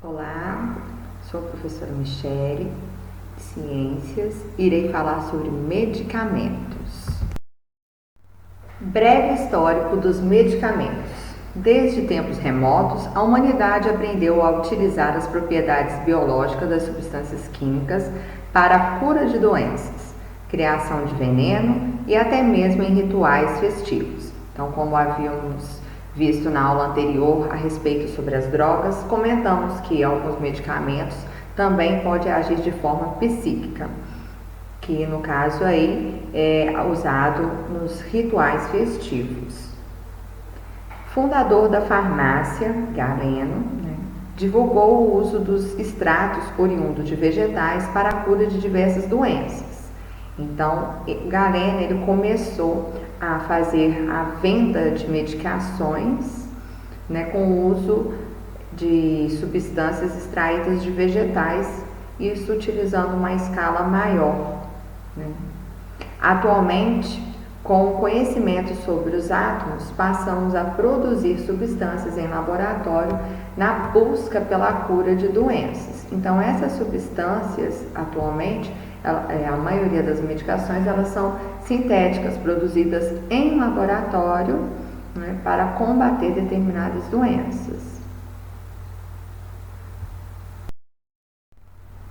Olá, sou a professora Michele, de Ciências, e irei falar sobre medicamentos. Breve histórico dos medicamentos. Desde tempos remotos, a humanidade aprendeu a utilizar as propriedades biológicas das substâncias químicas para a cura de doenças, criação de veneno e até mesmo em rituais festivos. Então, como havíamos visto na aula anterior a respeito sobre as drogas, comentamos que alguns medicamentos também podem agir de forma psíquica, que no caso aí é usado nos rituais festivos. Fundador da farmácia, Galeno, divulgou o uso dos extratos oriundos de vegetais para a cura de diversas doenças. Então, Galeno ele começou a fazer a venda de medicações, com o uso de substâncias extraídas de vegetais, isso utilizando uma escala maior. Atualmente, com o conhecimento sobre os átomos, passamos a produzir substâncias em laboratório na busca pela cura de doenças. Então, essas substâncias, atualmente, a maioria das medicações, elas são sintéticas, produzidas em laboratório, para combater determinadas doenças.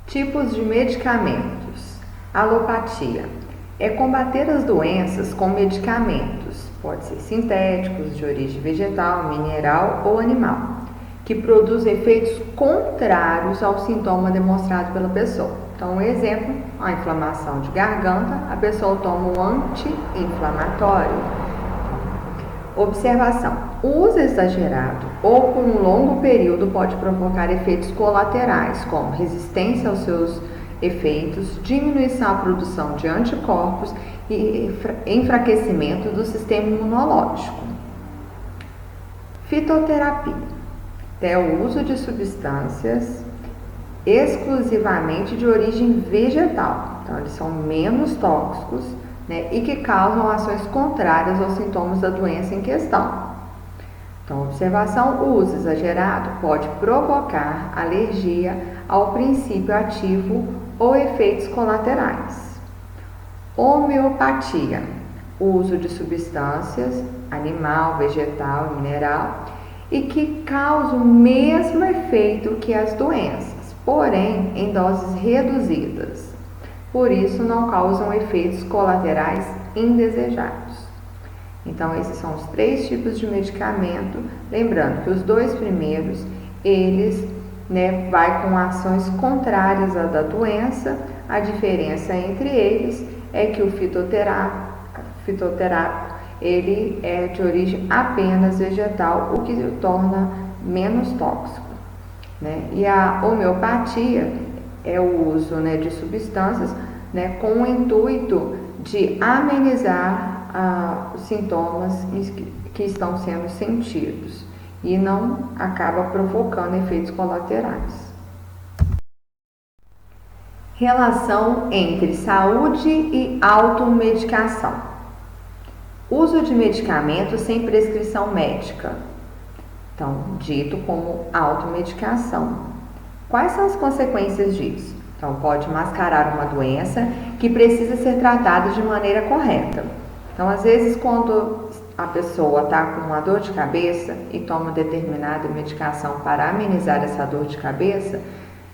Tipos de medicamentos. Alopatia é combater as doenças com medicamentos, pode ser sintéticos, de origem vegetal, mineral ou animal, que produzem efeitos contrários ao sintoma demonstrado pela pessoa. Então, um exemplo, a inflamação de garganta, a pessoa toma um anti-inflamatório. Observação: o uso exagerado ou por um longo período pode provocar efeitos colaterais, como resistência aos seus efeitos, diminuição da produção de anticorpos e enfraquecimento do sistema imunológico. Fitoterapia é o uso de substâncias exclusivamente de origem vegetal. Então, eles são menos tóxicos, e que causam ações contrárias aos sintomas da doença em questão. Então, observação: o uso exagerado pode provocar alergia ao princípio ativo ou efeitos colaterais. Homeopatia, o uso de substâncias animal, vegetal e mineral e que causam o mesmo efeito que as doenças, porém em doses reduzidas. Por isso, não causam efeitos colaterais indesejados. Então, esses são os 3 tipos de medicamento. Lembrando que os 2 primeiros, eles vai com ações contrárias à da doença. A diferença entre eles é que o fitoterápico ele é de origem apenas vegetal, o que o torna menos tóxico. E a homeopatia é o uso de substâncias com o intuito de amenizar os sintomas que estão sendo sentidos e não acaba provocando efeitos colaterais. Relação entre saúde e automedicação. Uso de medicamentos sem prescrição médica, então dito como automedicação. Quais são as consequências disso? Então, pode mascarar uma doença que precisa ser tratada de maneira correta. Então, às vezes, quando a pessoa está com uma dor de cabeça e toma determinada medicação para amenizar essa dor de cabeça,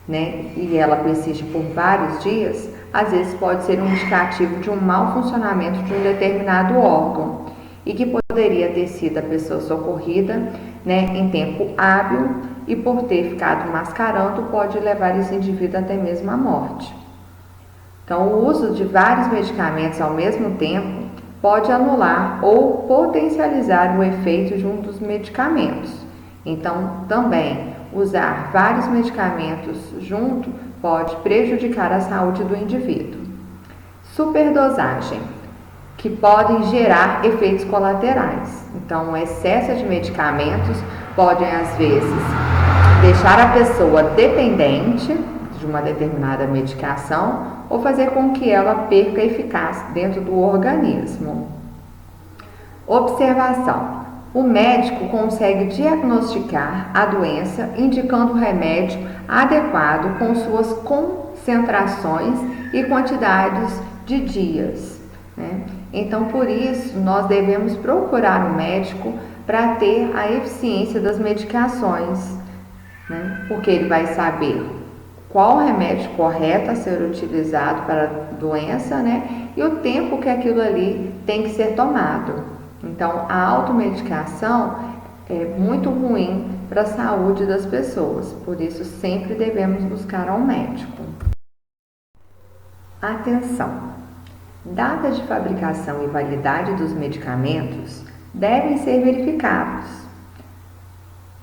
e ela persiste por vários dias, às vezes pode ser um indicativo de um mau funcionamento de um determinado órgão e que poderia ter sido a pessoa socorrida, em tempo hábil, e por ter ficado mascarando pode levar esse indivíduo até mesmo à morte. Então, o uso de vários medicamentos ao mesmo tempo pode anular ou potencializar o efeito de um dos medicamentos. Então, também, usar vários medicamentos junto pode prejudicar a saúde do indivíduo. Superdosagem, que podem gerar efeitos colaterais. Então, o excesso de medicamentos podem, às vezes, deixar a pessoa dependente de uma determinada medicação ou fazer com que ela perca a eficácia dentro do organismo. Observação: o médico consegue diagnosticar a doença indicando o remédio adequado com suas concentrações e quantidades de dias, né? Então, por isso, nós devemos procurar um médico para ter a eficiência das medicações, né? Porque ele vai saber qual remédio correto a ser utilizado para a doença, né? E o tempo que aquilo ali tem que ser tomado. Então, a automedicação é muito ruim para a saúde das pessoas, por isso sempre devemos buscar um médico. Atenção! Data de fabricação e validade dos medicamentos devem ser verificados,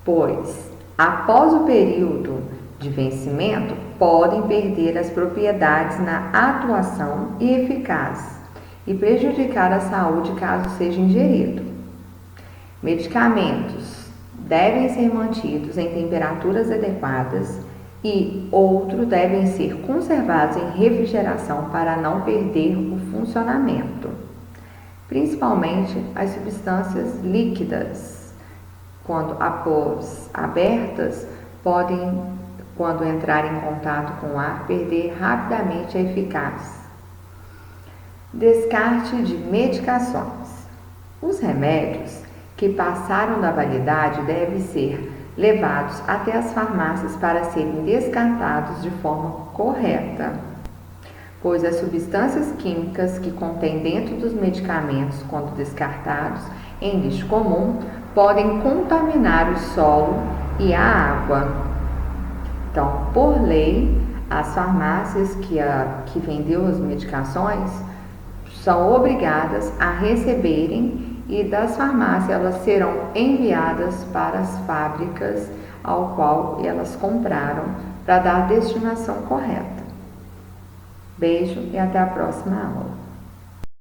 pois, após o período de vencimento, podem perder as propriedades na atuação e eficácia e prejudicar a saúde caso seja ingerido. Medicamentos devem ser mantidos em temperaturas adequadas e outros devem ser conservados em refrigeração para não perder o funcionamento, principalmente as substâncias líquidas, quando após abertas, podem, quando entrar em contato com o ar, perder rapidamente a eficácia. Descarte de medicações. Os remédios que passaram da validade devem ser levados até as farmácias para serem descartados de forma correta, pois as substâncias químicas que contêm dentro dos medicamentos, quando descartados em lixo comum, podem contaminar o solo e a água. Então, por lei, as farmácias que vendeu as medicações são obrigadas a receberem e das farmácias elas serão enviadas para as fábricas ao qual elas compraram para dar a destinação correta. Beijo e até a próxima aula.